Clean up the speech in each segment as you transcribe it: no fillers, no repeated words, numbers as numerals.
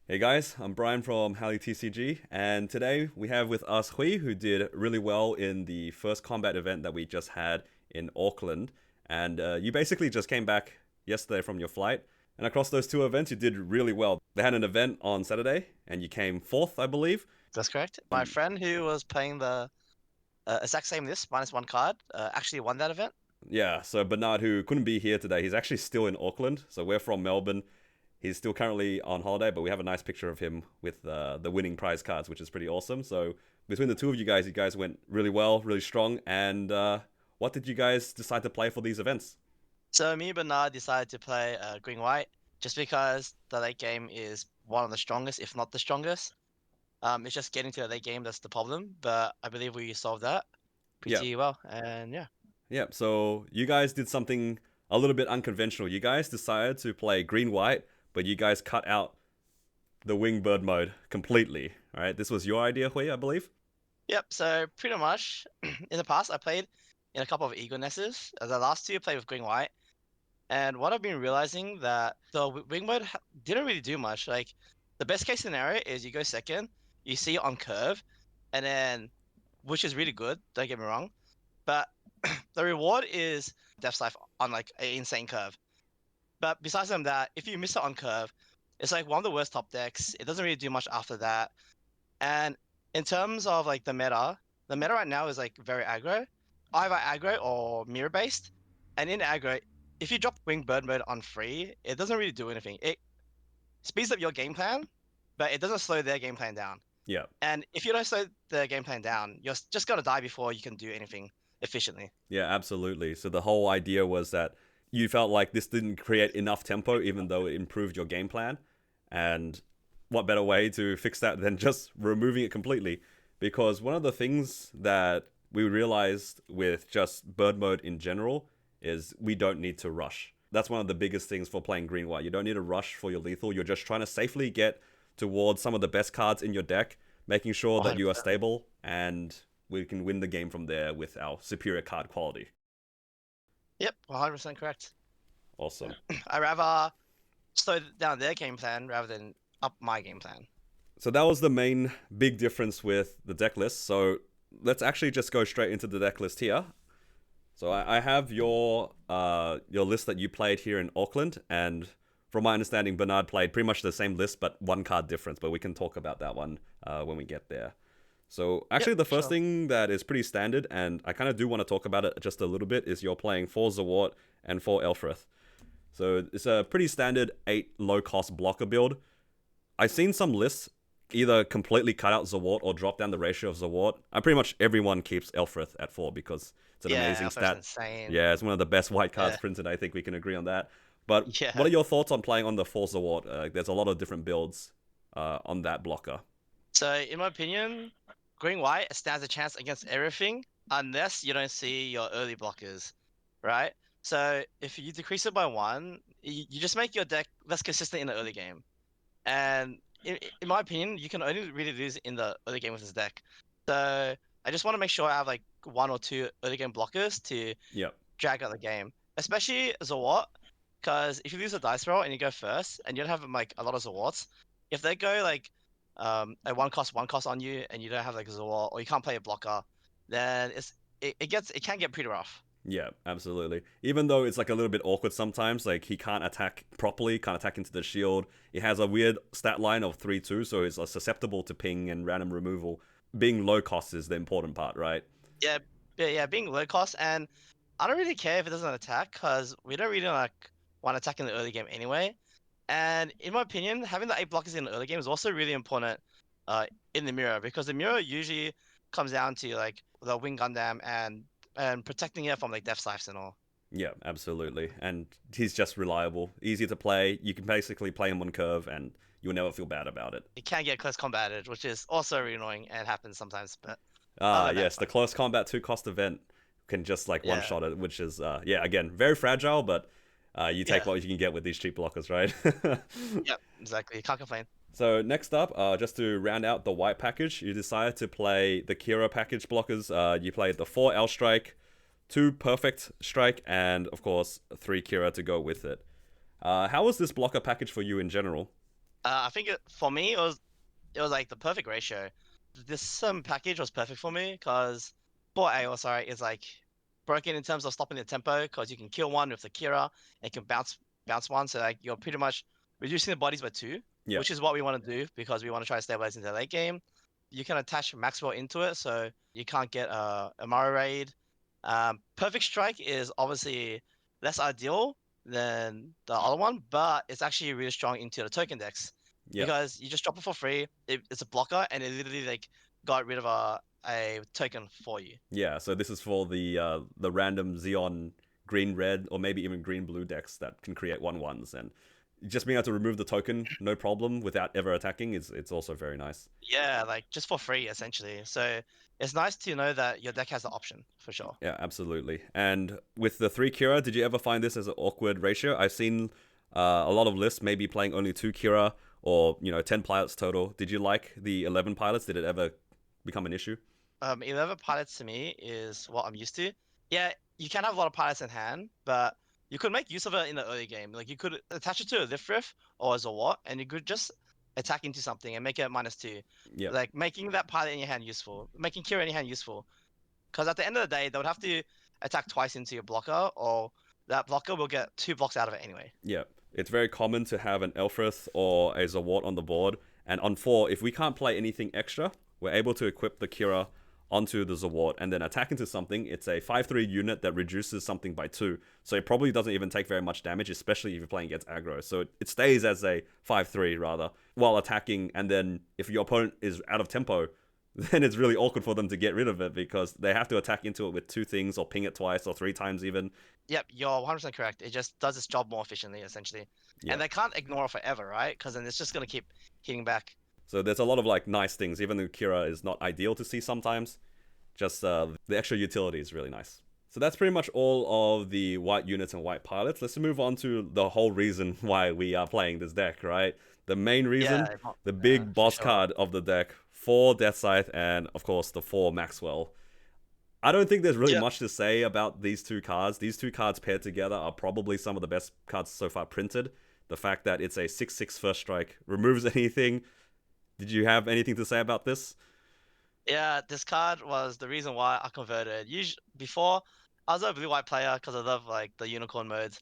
Hey guys, I'm Brian from Gundam TCG, and today we have with us Hui, who did really well in the first combat event that we just had in Auckland. And you basically just came back yesterday from your flight, and across those two events, you did really well. They had an event on Saturday, and you came fourth, I believe. That's correct. My And friend who was playing the exact same list, minus one card, actually won that event. yeah, so Bernard, who couldn't be here today, he's actually still in Auckland. So we're from Melbourne. He's still currently on holiday, but we have a nice picture of him with the winning prize cards, which is pretty awesome. So between the two of you guys went really well, really strong. And what did you guys decide to play for these events? So me and Bernard decided to play green white just because the late game is one of the strongest, if not the strongest. It's just getting to the late game that's the problem, but I believe we solved that Yeah, pretty well. And yeah. yeah. So you guys did something a little bit unconventional. You guys decided to play green white, but you guys cut out the wing bird mode completely. All right, this was your idea, Hui, I believe. Yep. So pretty much in the past, I played in a couple of Eagle Nesses. The last two I played with green white. And what I've been realizing that the wing mode didn't really do much. Like the best case scenario is you go second, you see it on curve, and then which is really good. Don't get me wrong, but the reward is Death Scythe on like an insane curve. But besides from that, if you miss it on curve, it's like one of the worst top decks. It doesn't really do much after that. And in terms of like the meta right now is like very aggro, either aggro or mirror based. And in aggro, if you drop Wing Bird mode on free, it doesn't really do anything. It speeds up your game plan, but it doesn't slow their game plan down. Yeah. And if you don't slow their game plan down, you're just gonna die before you can do anything efficiently. Yeah, absolutely. So the whole idea was that you felt like this didn't create enough tempo, even though it improved your game plan. And what better way to fix that than just removing it completely? Because one of the things that we realized with just bird mode in general is we don't need to rush. That's one of the biggest things for playing green white. You don't need to rush for your lethal. You're just trying to safely get towards some of the best cards in your deck, making sure that you are 100%. stable, and we can win the game from there with our superior card quality. Yep, 100% correct. Awesome. I rather slow down their game plan rather than up my game plan. So that was the main big difference with the deck list. So let's actually just go straight into the deck list here. So I have your list that you played here in Auckland, and from my understanding, Bernard played pretty much the same list, but one card difference. But we can talk about that one when we get there. So Yep, actually, the first sure. thing that is pretty standard, and I kind of do want to talk about it just a little bit, is you're playing 4 Zawart and 4 Elfrith. So it's a pretty standard 8 low cost blocker build. I've seen some lists either completely cut out Zawart or drop down the ratio of Zawart. And pretty much everyone keeps Elfrith at 4 because it's an Yeah, amazing Alpha's stat. insane. Yeah, it's one of the best white cards Yeah, printed. I think we can agree on that. But what yeah. are your thoughts on playing on the 4 Zawart? There's a lot of different builds on that blocker. So in my opinion, green white stands a chance against everything unless you don't see your early blockers, right? So if you decrease it by one, you just make your deck less consistent in the early game. And in my opinion, you can only really lose in the early game with this deck. So I just want to make sure I have like one or two early game blockers to Yep. drag out the game, especially Zawat. Because if you lose a dice roll and you go first, and you don't have like a lot of Zawats, if they go like a one cost on you, and you don't have like a Zawat or you can't play a blocker, then it can get pretty rough. Yeah, absolutely. Even though it's like a little bit awkward sometimes, like he can't attack properly, can't attack into the shield. He has a weird stat line of 3-2, so he's susceptible to ping and random removal. Being low cost is the important part, right? Yeah, yeah, being low cost, and I don't really care if it doesn't attack because we don't really like want to attack in the early game anyway. And in my opinion, having the eight blockers in the early game is also really important in the mirror because the mirror usually comes down to like the wing Gundam and protecting it from like death scythes and all. Yeah, absolutely. And he's just reliable, easy to play. You can basically play him on curve and you'll never feel bad about it. It can get close combated, which is also really annoying and happens sometimes. But Ah, other than that, it's yes, the fine. close combat 2 cost event can just like one Yeah, shot it, which is, yeah, again, very fragile, but you take yeah, what you can get with these cheap blockers, right? yeah, exactly. Can't complain. So next up, just to round out the white package, you decided to play the Kira package blockers. You played the 4 L strike, 2 perfect strike, and of course 3 Kira to go with it. How was this blocker package for you in general? I think for me it was like the perfect ratio. This package was perfect for me because for AO, sorry, is like broken in terms of stopping the tempo because you can kill one with the Kira and can bounce one, so like you're pretty much reducing the bodies by two, Yeah, which is what we want to do because we want to try to stabilize into the late game. You can attach Maxwell into it, so you can't get a Mario raid. Perfect Strike is obviously less ideal than the other one, but it's actually really strong into the token decks yeah, because you just drop it for free. It's a blocker, and it literally like got rid of a token for you. yeah. So this is for the random Xeon green red or maybe even green blue decks that can create 1/1s, and just being able to remove the token no problem without ever attacking is it's also very nice. Yeah, like just for free essentially. So it's nice to know that your deck has the option for sure. Yeah, absolutely. And with the 3 Kira, did you ever find this as an awkward ratio? I've seen a lot of lists maybe playing only 2 Kira or 10 pilots total. Did you like the 11 pilots? Did it ever become an issue? 11 pilots to me is what I'm used to. Yeah, you can have a lot of pilots in hand, but you could make use of it in the early game. Like you could attach it to a lift riff or as a what, and you could just attack into something and make it -2. Yeah, Like making that pilot in your hand useful, making Kira in your hand useful. Because at the end of the day, they would have to attack twice into your blocker, or that blocker will get 2 blocks out of it anyway. yeah. It's very common to have an Elfrith or a Zawart on the board. And on 4, if we can't play anything extra, we're able to equip the Kira onto the Zawart and then attack into something. It's a 5/3 unit that reduces something by 2. So it probably doesn't even take very much damage, especially if you're playing against aggro. So it stays as a 5/3 rather, while attacking. And then if your opponent is out of tempo, then it's really awkward for them to get rid of it because they have to attack into it with 2 things or ping it twice or 3 times even. Yep, you're 100% correct. It just does its job more efficiently, essentially. Yeah. And they can't ignore it forever, right? Because then it's just going to keep hitting back. So there's a lot of like nice things, even though Kira is not ideal to see sometimes. Just the extra utility is really nice. So that's pretty much all of the white units and white pilots. Let's move on to the whole reason why we are playing this deck, right? The main reason, the Yeah, big for boss sure. card of the deck, 4 Death Scythe, and of course the 4 Maxwell. I don't think there's really Yep. much to say about these 2 cards. These 2 cards paired together are probably some of the best cards so far printed. The fact that it's a 6/6 first strike removes anything. Did you have anything to say about this? Yeah, this card was the reason why I converted. Before, I was a blue-white player because I love like the unicorn modes.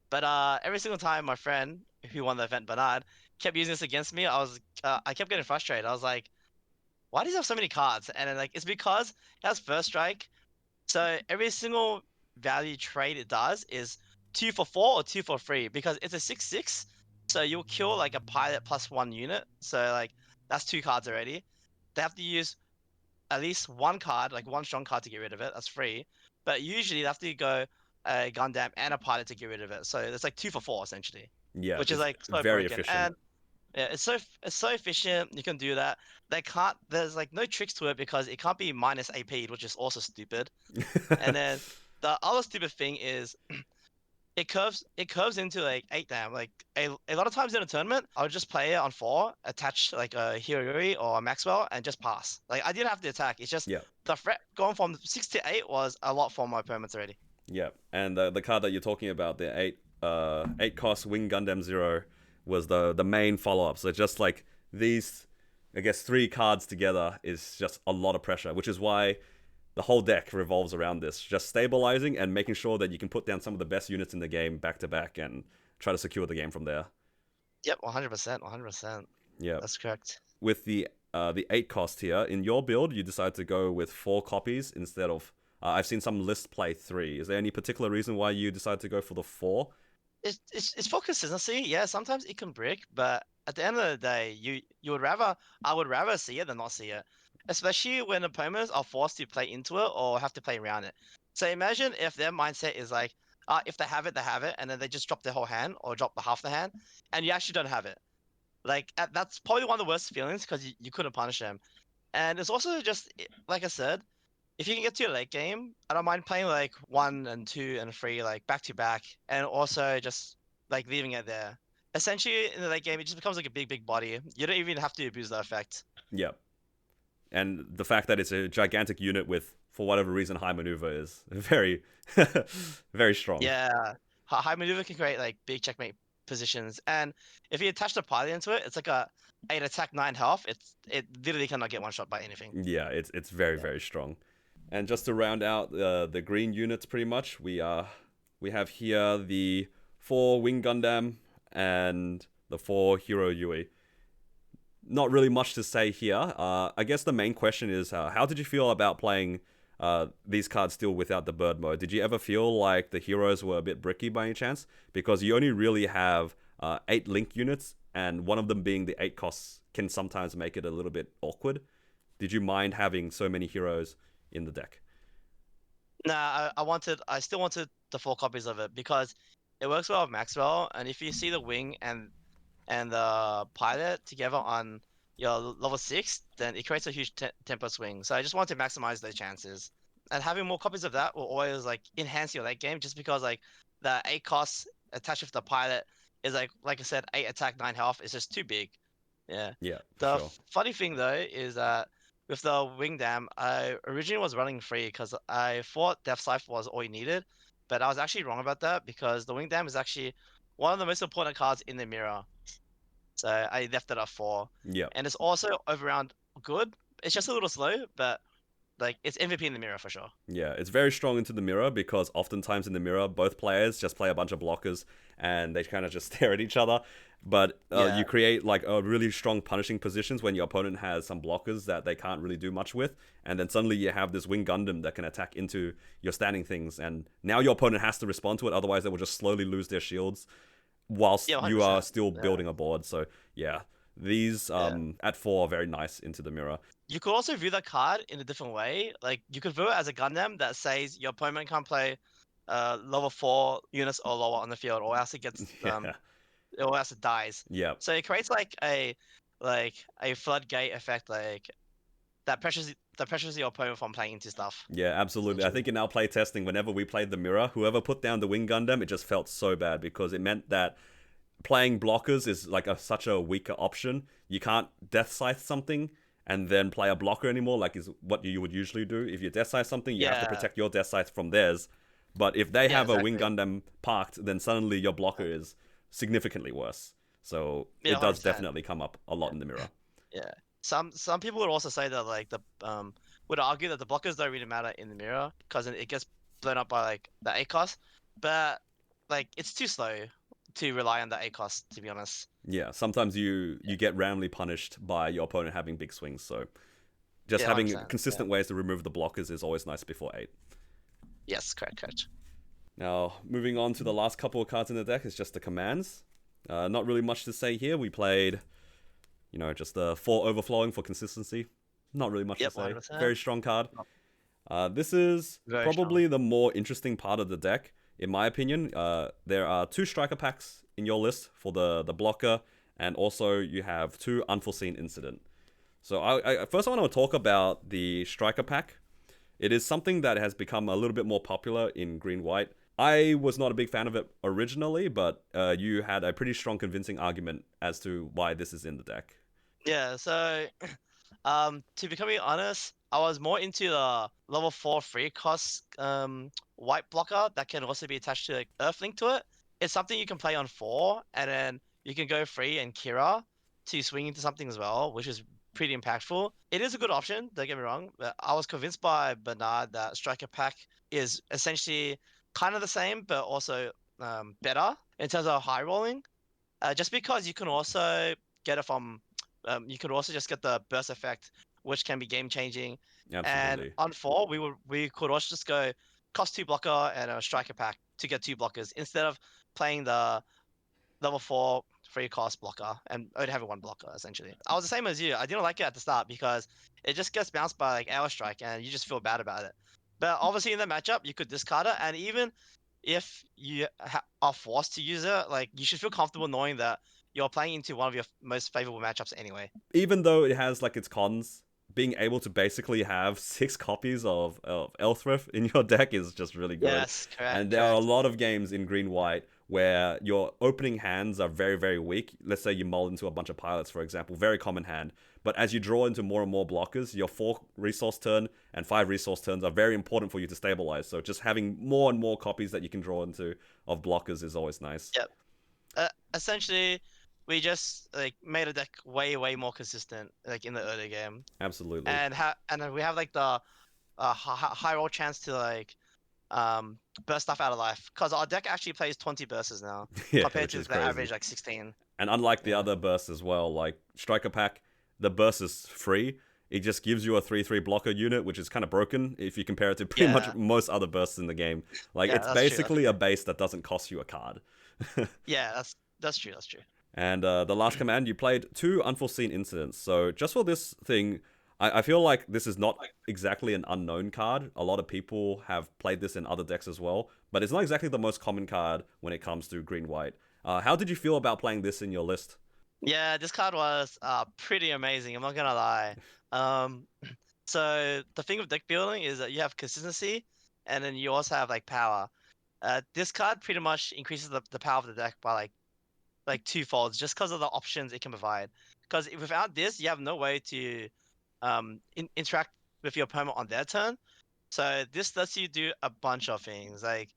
But every single time my friend who won the event, Bernard, kept using this against me, I kept getting frustrated. I was like, why does he have so many cards? And then like it's because he has first strike. So every single value trade it does is 2 for 4 or 2 for 3 because it's a 6/6. So you'll kill like a pilot plus 1 unit. So like that's 2 cards already. They have to use at least one card, like one strong card to get rid of it. That's free. But usually they have to go a Gundam and a pilot to get rid of it. So it's like 2 for 4 essentially, Yeah, which is it's like so very broken. efficient. And yeah, it's so efficient. You can do that. They can't. There's like no tricks to it because it can't be minus AP, which is also stupid. And then the other stupid thing is it curves into like 8 damn. Like a lot of times in a tournament, I would just play it on 4, attach like a Hiroi or a Maxwell, and just pass. Like I didn't have to attack. It's just Yeah, the threat going from 6 to 8 was a lot for my opponents already. yeah. And the card that you're talking about, the 8 cost Wing Gundam Zero, was the main follow up. So just like these, I guess 3 cards together is just a lot of pressure, which is why the whole deck revolves around this, just stabilizing and making sure that you can put down some of the best units in the game back to back and try to secure the game from there. Yep, 100%, 100%. Yeah. That's correct. With the 8 cost here in your build, you decide to go with 4 copies instead of. I've seen some lists play 3. Is there any particular reason why you decided to go for the 4? It's for consistency. Yeah, sometimes it can break, but at the end of the day, I would rather see it than not see it. Especially when opponents are forced to play into it or have to play around it. So imagine if their mindset is like, if they have it, and then they just drop their whole hand or drop the half the hand, and you actually don't have it. Like that's probably one of the worst feelings because you couldn't punish them. And it's also just like I said, if you can get to your late game, I don't mind playing like 1 and 2 and 3 like back to back, and also just like leaving it there. Essentially, in the late game, it just becomes like a big body. You don't even have to abuse that effect. Yeah. And the fact that it's a gigantic unit with, for whatever reason, high maneuver is very, very strong. Yeah, high maneuver can create like big checkmate positions. And if you attach the pilot into it, it's like a 8 attack, 9 health. It literally cannot get one shot by anything. Yeah, it's very, Yeah. very strong. And just to round out the green units, pretty much, we have here the 4 Wing Gundam and the 4 Hero Yui. Not really much to say here. I guess the main question is, how did you feel about playing these cards still without the bird mode? Did you ever feel like the heroes were a bit bricky by any chance? Because you only really have 8 link units, and one of them being the 8 costs can sometimes make it a little bit awkward. Did you mind having so many heroes in the deck? Nah, I still wanted the 4 copies of it because it works well with Maxwell. And if you see the wing and the pilot together on your level 6, then it creates a huge tempo swing. So I just want to maximize those chances. And having more copies of that will always like enhance your late game, just because like the 8 costs attached with the pilot is like I said, 8 attack, 9 health is just too big. Yeah. Yeah, for The sure. funny thing though is that with the wing dam, I originally was running free because I thought Death Scythe was all you needed, but I was actually wrong about that because the wing dam is actually one of the most important cards in the mirror. So I left it at 4. Yeah. And it's also overround good. It's just a little slow, but like it's MVP in the mirror for sure. Yeah, it's very strong into the mirror because oftentimes in the mirror, both players just play a bunch of blockers and they kind of just stare at each other. But Yeah. you create like a really strong punishing positions when your opponent has some blockers that they can't really do much with. And then suddenly you have this Wing Gundam that can attack into your standing things. And now your opponent has to respond to it. Otherwise, they will just slowly lose their shields whilst Yeah, you are 100%. still Yeah. building a board. So yeah, these Yeah. at 4 are very nice into the mirror. You could also view that card in a different way. Like you could view it as a Gundam that says your opponent can't play level 4 units or lower on the field, or else it gets Yeah. or else it dies. Yeah. So it creates like a floodgate effect, like that pressures your opponent from playing into stuff. Yeah, absolutely. I Essentially. think in our play testing, whenever we played the mirror, whoever put down the Wing Gundam, it just felt so bad because it meant that playing blockers is like such a weaker option. You can't Death Scythe something and then play a blocker anymore, like is what you would usually do. If you Death Scythe something, you have to Yeah. protect your Death Scythe from theirs. But if they Yeah, have a Wing exactly. Gundam parked, then suddenly your blocker is significantly worse. So Yeah, it does 100%. definitely come up a lot in the mirror. Yeah. Some people would also say that like the would argue that the blockers don't really matter in the mirror because it gets blown up by like the ACOS, but like it's too slow to rely on the ACOS, to be honest. Yeah, sometimes you get randomly punished by your opponent having big swings, so just Yeah, having 100%. Yeah. consistent ways to remove the blockers is always nice before 8. Yes, correct. Now, moving on to the last couple of cards in the deck is just the commands. Not really much to say here. We played, just the 4 overflowing for consistency. Not really much to Yep, say. 100%. Very strong card. This is Very probably strong. the more interesting part of the deck, in my opinion. There are 2 striker packs in your list for the blocker, and also you have 2 Unforeseen Incident. So first I want to talk about the striker pack. It is something that has become a little bit more popular in green-white. I was not a big fan of it originally, but you had a pretty strong convincing argument as to why this is in the deck. Yeah, so to be completely honest, I was more into the level 4 free cost white blocker that can also be attached to like Earthlink to it. It's something you can play on 4, and then you can go free and Kira to swing into something as well, which is pretty impactful. It is a good option, don't get me wrong, but I was convinced by Bernard that Striker Pack is essentially kind of the same, but also better in terms of high rolling. Just because you can also get it from, you could also just get the burst effect, which can be game changing. And Absolutely. on 4, we could also just go cost 2 blocker and a striker pack to get 2 blockers instead of playing the level 4 free cost blocker and only having 1 blocker essentially. I was the same as you. I didn't like it at the start because it just gets bounced by like Air Strike and you just feel bad about it. But obviously in the matchup you could discard it, and even if you are forced to use it, like you should feel comfortable knowing that you're playing into one of your most favorable matchups anyway. Even though it has like its cons, being able to basically have 6 copies of Elthrift in your deck is just really good. Yes, And correct, there are a correct. lot of games in green-white where your opening hands are very, very weak. Let's say you mull into a bunch of pilots, for example, very common hand. But as you draw into more and more blockers, your 4 resource turn and 5 resource turns are very important for you to stabilize. So just having more and more copies that you can draw into of blockers is always nice. Yep. essentially, we just like made a deck way more consistent like in the early game, Absolutely. and then we have like the high roll chance to like burst stuff out of life because our deck actually plays 20 bursts now Yeah, compared which to is the crazy. average like 16. And unlike the Yeah. other bursts as well, like Striker Pack, the burst is free. It just gives you a 3/3 blocker unit, which is kind of broken if you compare it to pretty much Yeah. most other bursts in the game. Like, Yeah, it's that's true. That's basically a true. base that doesn't cost you a card. Yeah, that's true. That's true. And the last command, you played two Unforeseen Incidents. So just for this thing, I feel like this is not exactly an unknown card. A lot of people have played this in other decks as well, but it's not exactly the most common card when it comes to green-white. How did you feel about playing this in your list? Yeah, this card was pretty amazing. I'm not gonna lie. Um, so the thing with deck building is that you have consistency, and then you also have like power. This card pretty much increases the power of the deck by like twofolds just because of the options it can provide. Because without this, you have no way to interact with your opponent on their turn. So this lets you do a bunch of things. Like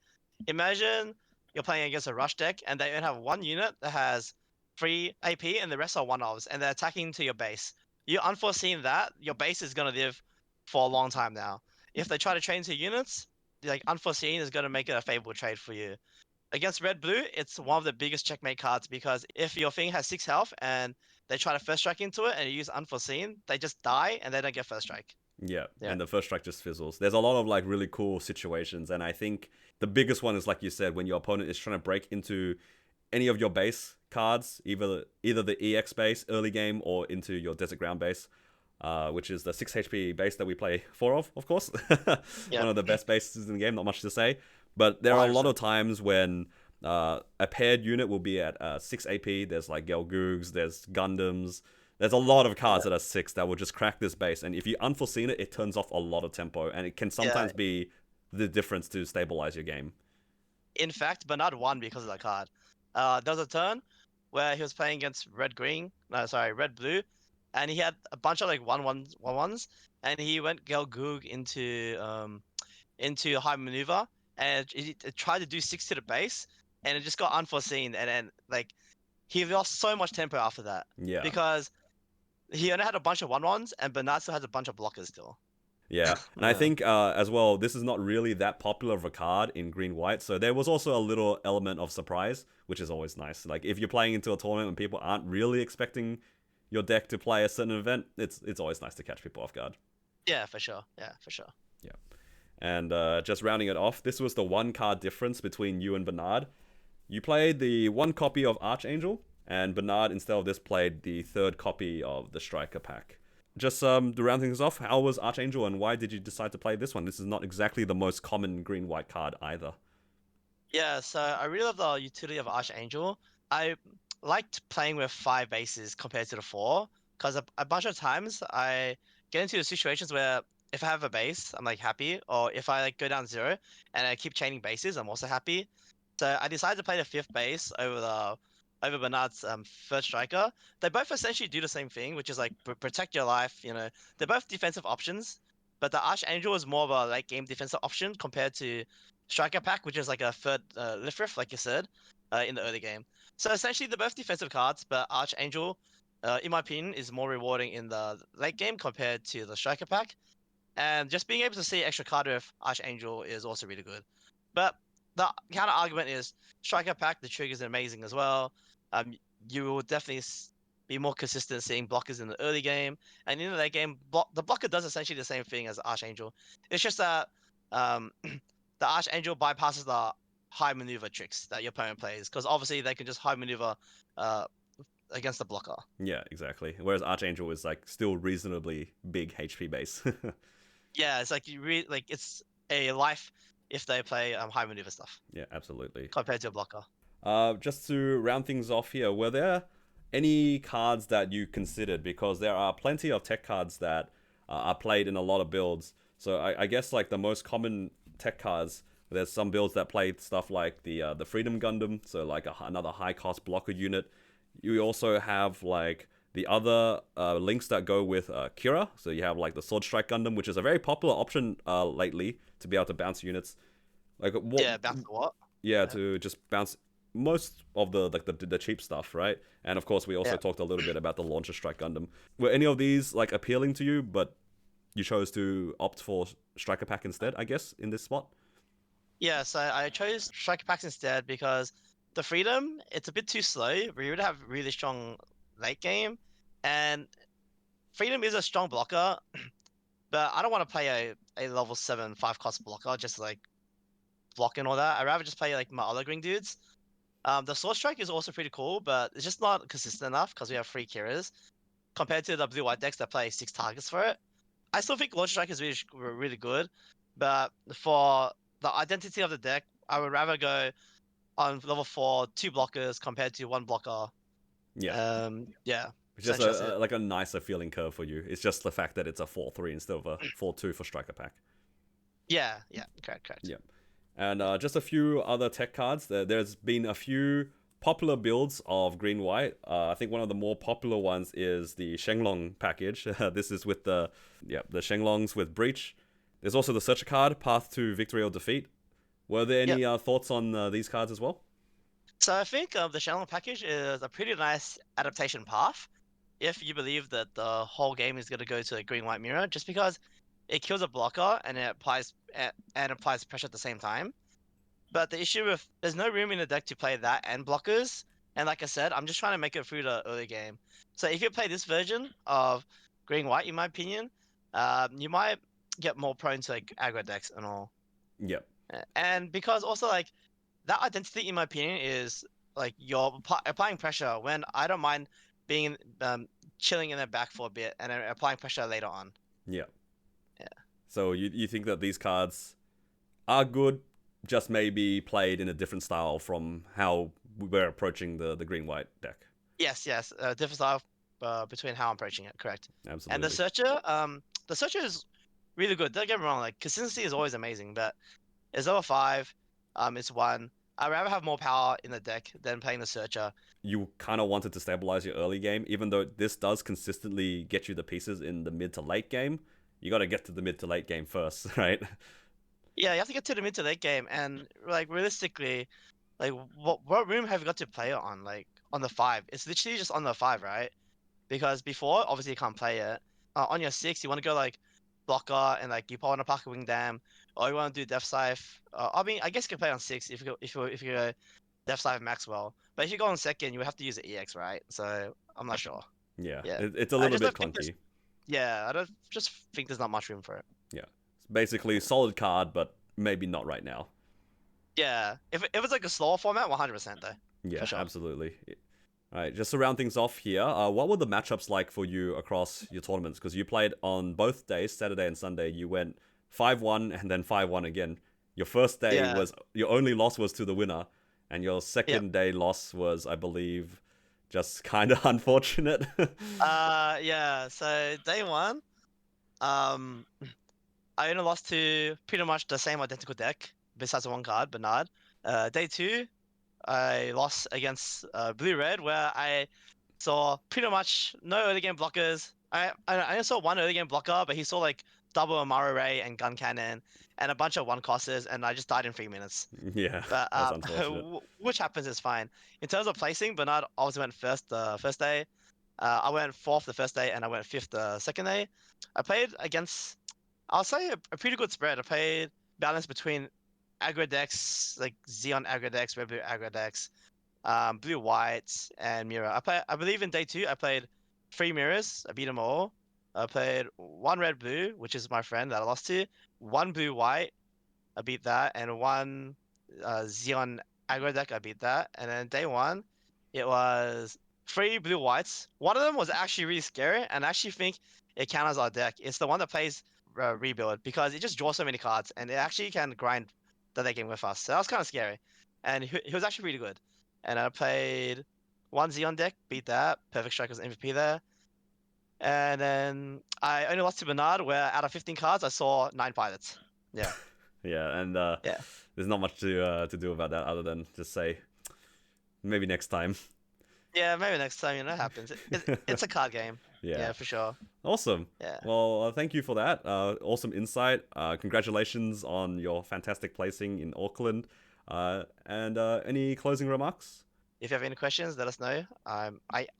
imagine you're playing against a rush deck and they only have one unit that has 3 AP and the rest are one-offs and they're attacking to your base. You unforeseen that, your base is gonna live for a long time now. If they try to trade into units, like unforeseen is gonna make it a favorable trade for you. Against red blue, it's one of the biggest checkmate cards because if your thing has 6 health and they try to first strike into it and you use unforeseen, they just die and they don't get first strike. Yeah, Yeah. and the first strike just fizzles. There's a lot of like really cool situations, and I think the biggest one is like you said, when your opponent is trying to break into any of your base cards, either the EX base early game or into your desert ground base, which is the 6 HP base that we play 4 of course. Yeah. One of the best bases in the game, not much to say. But there are a lot 100%. of times when a paired unit will be at 6 AP. There's like Gelgoogs, there's Gundams. There's a lot of cards that are 6 that will just crack this base. And if you unforeseen it, it turns off a lot of tempo. And it can Yeah. sometimes be the difference to stabilize your game. In fact, Bernard won because of that card. There was a turn where he was playing against red green, no, sorry, red blue, and he had a bunch of like one ones, and he went Gelgoog into high maneuver, and it tried to do 6 to the base, and it just got unforeseen, and then like he lost so much tempo after that Yeah. because he only had a bunch of one ones, and Bernard still has a bunch of blockers still. Yeah, and I Yeah. think as well, this is not really that popular of a card in green white, so there was also a little element of surprise, which is always nice. Like if you're playing into a tournament and people aren't really expecting your deck to play a certain event, it's always nice to catch people off guard. Yeah, for sure. Yeah, for sure. Yeah, and just rounding it off, this was the one card difference between you and Bernard. You played the one copy of Archangel, and Bernard instead of this played the third copy of the Striker pack. Just to round things off, how was Archangel and why did you decide to play this one? This is not exactly the most common green-white card either. Yeah, so I really love the utility of Archangel. I liked playing with 5 bases compared to the 4, because a bunch of times I get into the situations where if I have a base, I'm like happy, or if I like go down 0 and I keep chaining bases, I'm also happy. So I decided to play the 5th base over Bernard's third striker. They both essentially do the same thing, which is like protect your life. They're both defensive options, but the Archangel is more of a late game defensive option compared to Striker Pack, which is like a third lift riff, like you said, in the early game. So essentially, they're both defensive cards, but Archangel, in my opinion, is more rewarding in the late game compared to the Striker Pack. And just being able to see extra card with Archangel is also really good. But the counter argument is Striker Pack, the triggers are amazing as well. Um, you will definitely be more consistent seeing blockers in the early game. And in the late game, the blocker does essentially the same thing as Archangel. It's just that um, the Archangel bypasses the high maneuver tricks that your opponent plays because obviously they can just high maneuver uh, against the blocker. Yeah, exactly. Whereas Archangel is like still reasonably big HP base. Yeah, it's like like it's a life if they play high maneuver stuff Yeah, absolutely. compared to a blocker. Just to round things off here, were there any cards that you considered? Because there are plenty of tech cards that are played in a lot of builds. So I guess like the most common tech cards, there's some builds that play stuff like the Freedom Gundam, so like another high cost blocker unit. You also have like the other links that go with Kira. So you have like the Sword Strike Gundam, which is a very popular option lately to be able to bounce units. Like what? Yeah, bounce the what? Yeah, to just bounce most of the cheap stuff, right? And of course, we also Yeah. talked a little bit about the Launcher Strike Gundam. Were any of these like appealing to you, but you chose to opt for Striker Pack instead? I guess in this spot. Yeah, so I chose Striker Packs instead because the Freedom, it's a bit too slow. We would have really strong late game, and Freedom is a strong blocker, but I don't want to play a level 7 5 cost blocker just like block and all that. I'd rather just play like my other green dudes. The Sword Strike is also pretty cool, but it's just not consistent enough because we have 3 Kiras compared to the blue white decks that play 6 targets for it. I still think Launch Strike is really good, but for the identity of the deck, I would rather go on level 4 2 blockers compared to 1 blocker. Yeah, Yeah, it's just essentially that's it. like a nicer feeling curve for you. It's just the fact that it's a 4-3 instead of a 4-2 for Striker Pack. Yeah, correct. Yeah. And just a few other tech cards. There's been a few popular builds of green white. I think one of the more popular ones is the Shenlong package. This is with the Shenlongs with Breach. There's also the Searcher card, Path to Victory or Defeat. Were there Yep. any thoughts on these cards as well? So I think the Shenlong package is a pretty nice adaptation path if you believe that the whole game is going to go to a green white mirror, just because it kills a blocker and it applies pressure at the same time. But the issue with there's no room in the deck to play that and blockers. And like I said, I'm just trying to make it through the early game. So if you play this version of green white, in my opinion, you might get more prone to like aggro decks and all. Yep. And because also like that identity, in my opinion, is like you're applying pressure when I don't mind being chilling in the back for a bit and then applying pressure later on. Yep. Yeah. So you think that these cards are good, just maybe played in a different style from how we're approaching the green white deck. Yes. Different style between how I'm approaching it. Correct. And Absolutely. The searcher is really good. Don't get me wrong. Like consistency is always amazing, but it's level 5. It's 1. I'd rather have more power in the deck than playing the searcher. You kind of wanted to stabilize your early game, even though this does consistently get you the pieces in the mid to late game. You got to get to the mid to late game first, right? Yeah, you have to get to the mid to late game, and like realistically, like what room have you got to play it on? Like on the 5, it's literally just on the 5, right? Because before, obviously you can't play it. On your 6, you want to go like blocker and like you probably want to park a wing dam, or you want to do Death Scythe. I mean, I guess you can play on 6 if you go Death Scythe Maxwell. But if you go on second, you have to use the EX, right? So I'm not sure. Yeah, Yeah, it's a I little just bit don't think there's. clunky. Yeah, I don't just think there's not much room for it. Yeah, it's basically a solid card, but maybe not right now. Yeah, if it's like a slower format, 100% though, Yeah, for sure. absolutely. All right, just to round things off here, what were the matchups like for you across your tournaments? Because you played on both days, Saturday and Sunday. You went 5-1 and then 5-1 again. Your first day Yeah, was your only loss was to the winner, and your yep. second day loss was, I believe, just kind of unfortunate. Yeah. So day one, um, I only lost to pretty much the same identical deck, besides the one card, Bernard. Day two, I lost against Blue Red, where I saw pretty much no early game blockers. I only saw one early game blocker, but he saw like double Amaro Ray and Gun Cannon and a bunch of one costers, and I just died in 3 minutes. Yeah, But that's unfortunate. which happens is fine. In terms of placing, Bernard obviously went first the first day. I went fourth the first day, and I went fifth the second day. I played against, I'll say, a pretty good spread. I played balance between aggro decks, like Xeon aggro decks, Red Blue aggro decks, Blue White, and Mirror. I believe in day two, I played 3 mirrors. I beat them all. I played 1 Red Blue, which is my friend that I lost to, 1 Blue White, I beat that, and 1 Xeon aggro deck, I beat that. And then day one, it was 3 Blue Whites. One of them was actually really scary, and I actually think it counters our deck. It's the one that plays Rebuild because it just draws so many cards, and it actually can grind the late game with us. So that was kind of scary, and he was actually really good. And I played 1 Xeon deck, beat that. Perfect Strike was MVP there. And then I only lost to Bernard, where out of 15 cards, I saw 9 pilots. Yeah. Yeah, and Yeah. there's not much to do about that other than just say maybe next time. Yeah, maybe next time, it happens. It's a card game. Yeah. Yeah, for sure. Awesome. Yeah. Well, thank you for that. Awesome insight. Congratulations on your fantastic placing in Auckland. And any closing remarks? If you have any questions, let us know. I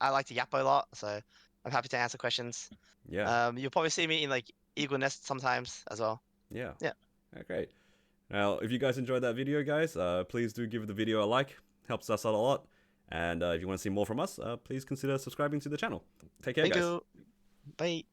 like to yap a lot, so I'm happy to answer questions. Yeah, You'll probably see me in like Eagle Nest sometimes as well. yeah. Yeah. Okay. Now, if you guys enjoyed that video, guys, please do give the video a like. Helps us out a lot. And if you want to see more from us, please consider subscribing to the channel. Take care, Thank guys. you. Bye.